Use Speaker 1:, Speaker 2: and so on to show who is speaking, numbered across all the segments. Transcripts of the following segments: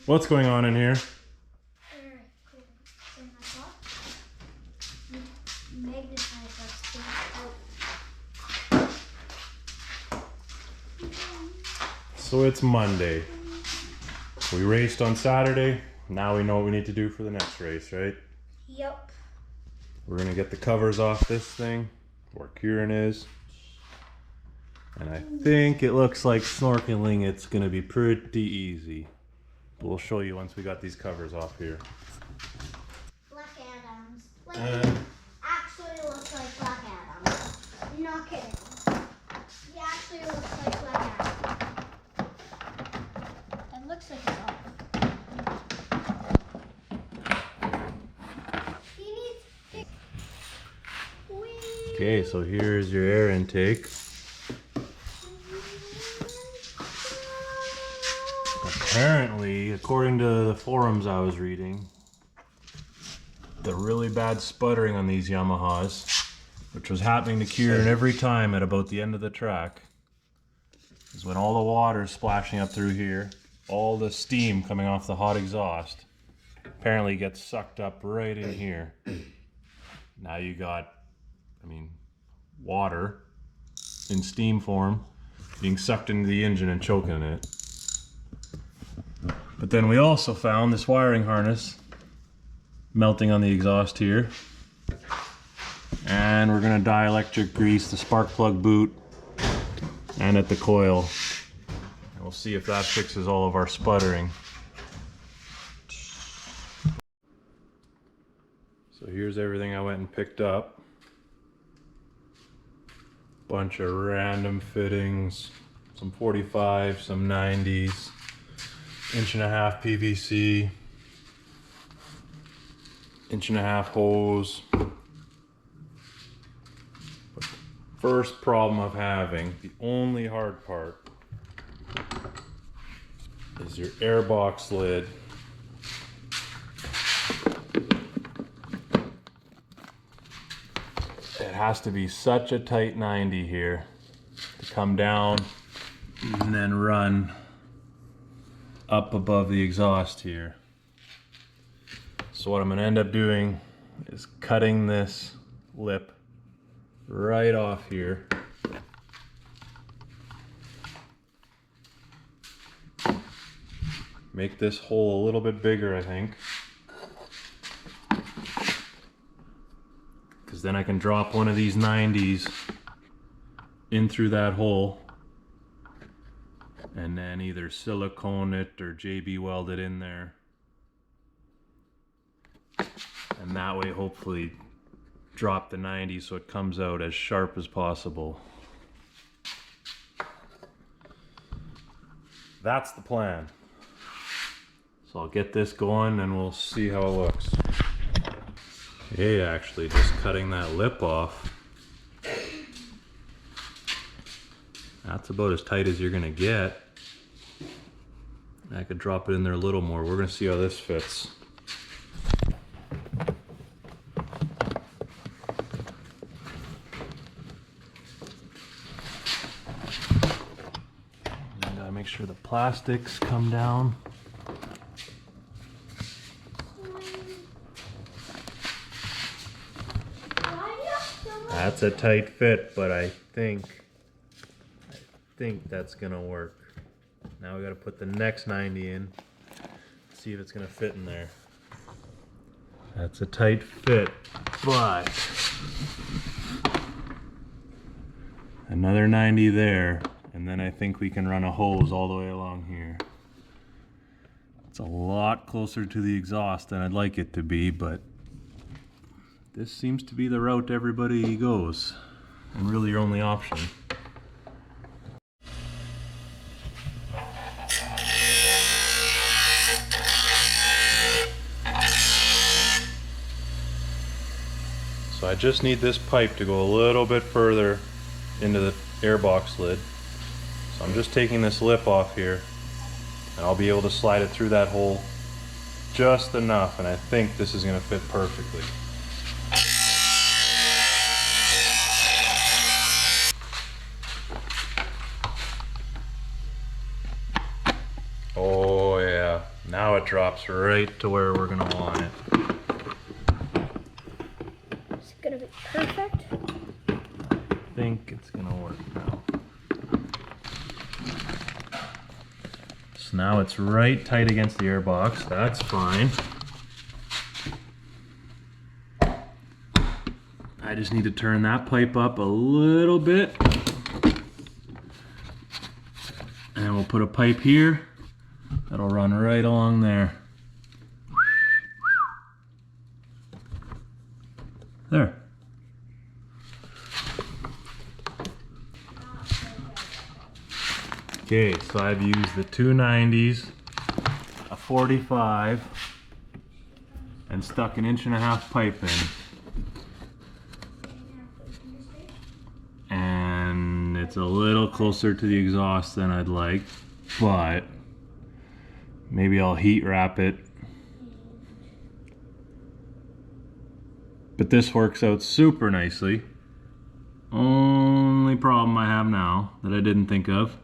Speaker 1: What's going on in here? So it's Monday. We raced on Saturday. Now we know what we need to do for the next race, right?
Speaker 2: Yep.
Speaker 1: We're gonna get the covers off this thing where Kieran is. And I think it looks like snorkeling, it's gonna be pretty easy. We'll show you once we got these covers off here.
Speaker 2: Black Adams. Actually looks like Black Adams. Not kidding. He actually looks like Black Adams. It looks like a dog. He needs
Speaker 1: Okay, so here's your air intake. Apparently, according to the forums I was reading, the really bad sputtering on these Yamahas, which was happening to Kieran every time at about the end of the track, is when all the water is splashing up through here, all the steam coming off the hot exhaust apparently gets sucked up right in here. Now you got, water in steam form being sucked into the engine and choking it. But then we also found this wiring harness melting on the exhaust here. And we're gonna dielectric grease the spark plug boot and at the coil. And we'll see if that fixes all of our sputtering. So here's everything I went and picked up. Bunch of random fittings, some 45s, some 90s. 1.5 PVC, 1.5 hose. But the first problem of having, the only hard part, is your airbox lid. It has to be such a tight 90 here to come down and then run up above the exhaust here. So what I'm going to end up doing is cutting this lip right off here. Make this hole a little bit bigger, I think. Because then I can drop one of these 90s in through that hole and then either silicone it or JB weld it in there. And that way hopefully drop the 90 so it comes out as sharp as possible. That's the plan. So I'll get this going and we'll see how it looks. Hey, actually just cutting that lip off. That's about as tight as you're gonna get. I could drop it in there a little more. We're gonna see how this fits. I gotta make sure the plastics come down. That's a tight fit, but I think that's gonna work. Now we gotta put the next 90 in, see if it's gonna fit in there. That's a tight fit, but another 90 there, and then I think we can run a hose all the way along here. It's a lot closer to the exhaust than I'd like it to be, but this seems to be the route everybody goes, and really your only option. So I just need this pipe to go a little bit further into the airbox lid. So I'm just taking this lip off here and I'll be able to slide it through that hole just enough, and I think this is going to fit perfectly. Oh yeah, Now it drops right to where we're gonna want it.
Speaker 2: It's gonna be perfect.
Speaker 1: I think it's gonna work now. So now it's right tight against the air box. That's fine. I just need to turn that pipe up a little bit. And we'll put a pipe here that'll run right along there. There. Okay, so I've used the 290s, a 45, and stuck 1.5 pipe in. And it's a little closer to the exhaust than I'd like, but maybe I'll heat wrap it. But this works out super nicely. Only problem I have now that I didn't think of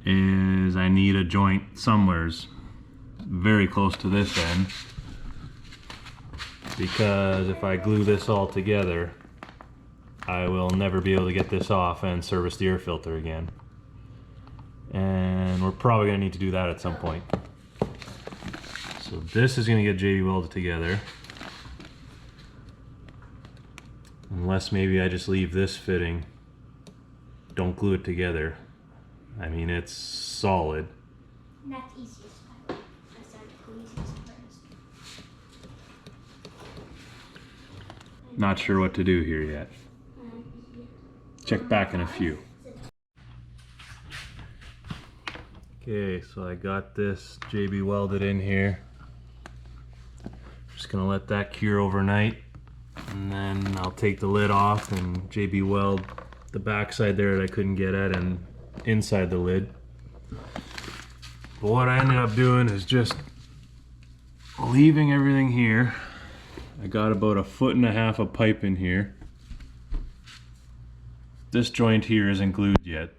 Speaker 1: is I need a joint somewheres very close to this end, because if I glue this all together, I will never be able to get this off and service the air filter again. And we're probably gonna need to do that at some point. So this is gonna get JB welded together. Unless maybe I just leave this fitting, don't glue it together. I mean, it's solid.
Speaker 2: And that's easiest. That's the easiest first.
Speaker 1: Not sure what to do here yet. Check back in a few. Okay, so I got this JB welded in here. Just gonna let that cure overnight, and then I'll take the lid off and JB weld the backside there that I couldn't get at and inside the lid. But what I ended up doing is just leaving everything here. I got about 1.5 foot of pipe in here. This joint here isn't glued yet,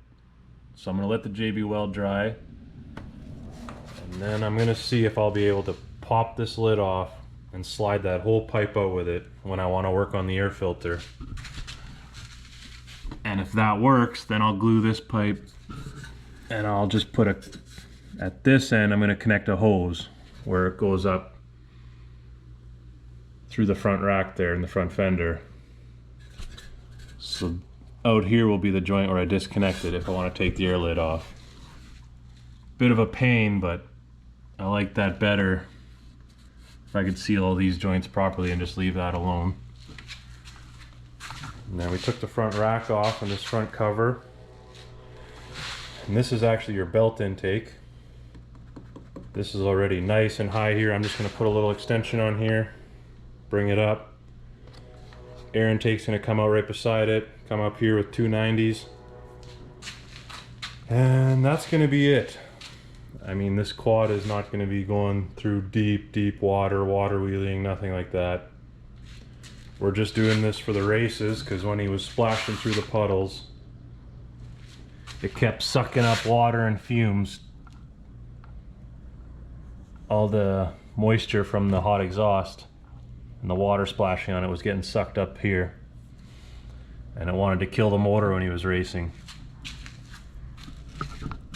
Speaker 1: so I'm gonna let the JB weld dry, and then I'm gonna see if I'll be able to pop this lid off and slide that whole pipe out with it when I want to work on the air filter. And if that works, then I'll glue this pipe, and I'll just put at this end I'm gonna connect a hose where it goes up through the front rack there in the front fender. So out here will be the joint where I disconnect it if I want to take the air lid off. Bit of a pain, but I like that better. If I could seal all these joints properly and just leave that alone. Now we took the front rack off and this front cover. And this is actually your belt intake. This is already nice and high here. I'm just going to put a little extension on here, bring it up. Air intake's going to come out right beside it, come up here with 290s. And that's going to be it. I mean, this quad is not going to be going through deep water wheeling, nothing like that. We're just doing this for the races, because when he was splashing through the puddles, it kept sucking up water and fumes. All the moisture from the hot exhaust and the water splashing on it was getting sucked up here. And it wanted to kill the motor when he was racing.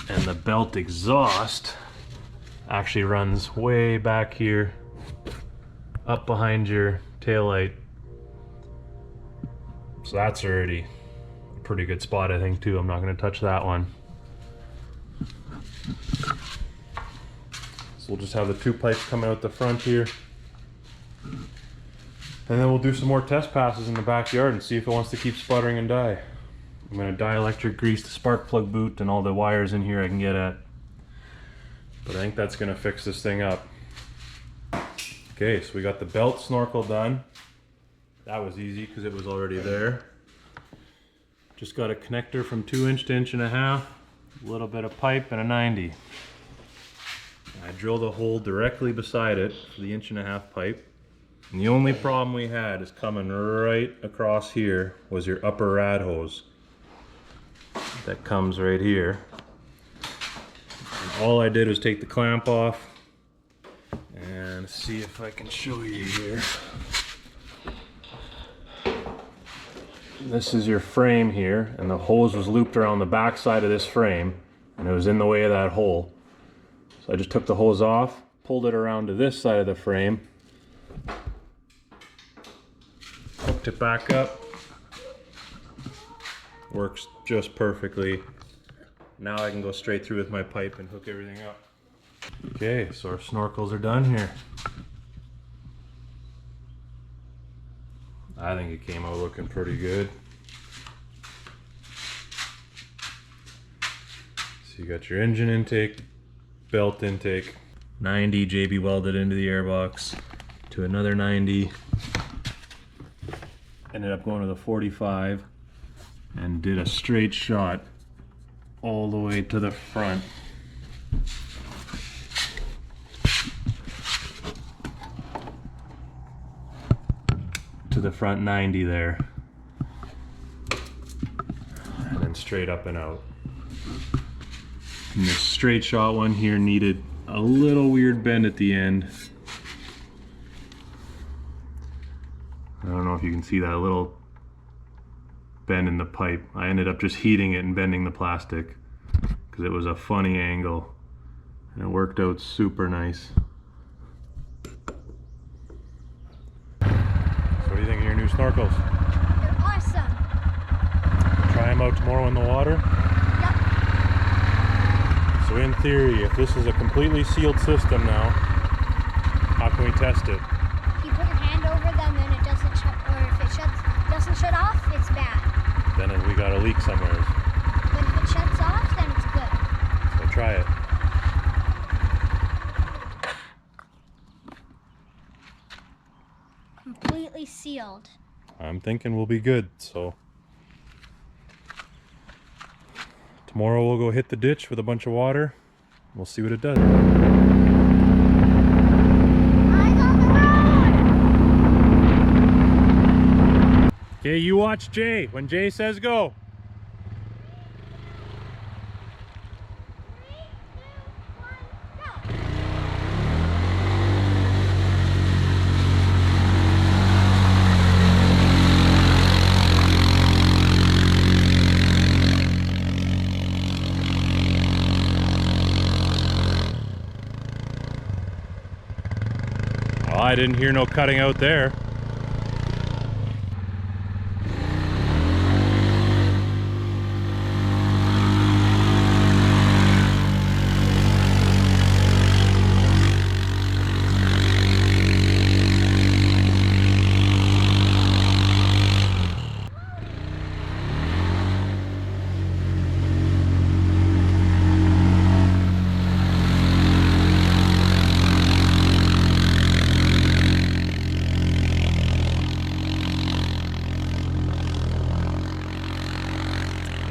Speaker 1: And the belt exhaust actually runs way back here, up behind your taillight. So that's already a pretty good spot, I think, too. I'm not going to touch that one. So we'll just have the two pipes coming out the front here. And then we'll do some more test passes in the backyard and see if it wants to keep sputtering and die. I'm going to dielectric grease the spark plug boot and all the wires in here I can get at. But I think that's going to fix this thing up. Okay, so we got the belt snorkel done. That was easy because it was already there. Just got a connector from 2" to 1.5", a little bit of pipe and a 90. I drilled a hole directly beside it for the 1.5" pipe. And the only problem we had is coming right across here was your upper rad hose that comes right here. And all I did was take the clamp off and see if I can show you here. This is your frame here, and the hose was looped around the back side of this frame, and it was in the way of that hole. So I just took the hose off, pulled it around to this side of the frame, hooked it back up. Works just perfectly. Now I can go straight through with my pipe and hook everything up. Okay, so our snorkels are done here. I think it came out looking pretty good. So you got your engine intake, belt intake, 90 JB welded into the airbox to another 90. Ended up going to the 45 and did a straight shot all the way to the front. To the front 90 there. And then straight up and out. And this straight shot one here needed a little weird bend at the end. I don't know if you can see that little bend in the pipe. I ended up just heating it and bending the plastic because it was a funny angle, and it worked out super nice. So what do you think of your new snorkels?
Speaker 2: They're awesome.
Speaker 1: Try them out tomorrow in the water?
Speaker 2: Yep.
Speaker 1: So in theory, if this is a completely sealed system now, how can we test it?
Speaker 2: If you put your hand over them and it doesn't shut, or if it doesn't shut off, it's bad.
Speaker 1: Then we got a leak somewhere.
Speaker 2: But if it shuts off, then it's good.
Speaker 1: So try it.
Speaker 2: Completely sealed.
Speaker 1: I'm thinking we'll be good, so tomorrow we'll go hit the ditch with a bunch of water. We'll see what it does.
Speaker 2: Eyes on the road!
Speaker 1: Okay, you watch Jay. When Jay says go.
Speaker 2: 3, 2, 1, go!
Speaker 1: Well, I didn't hear no cutting out there.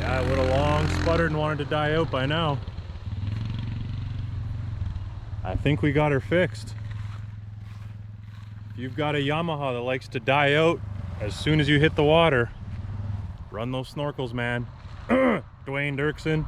Speaker 1: I would have long sputtered and wanted to die out by now. I think we got her fixed. If you've got a Yamaha that likes to die out as soon as you hit the water, run those snorkels, man. Dwayne Dirksen.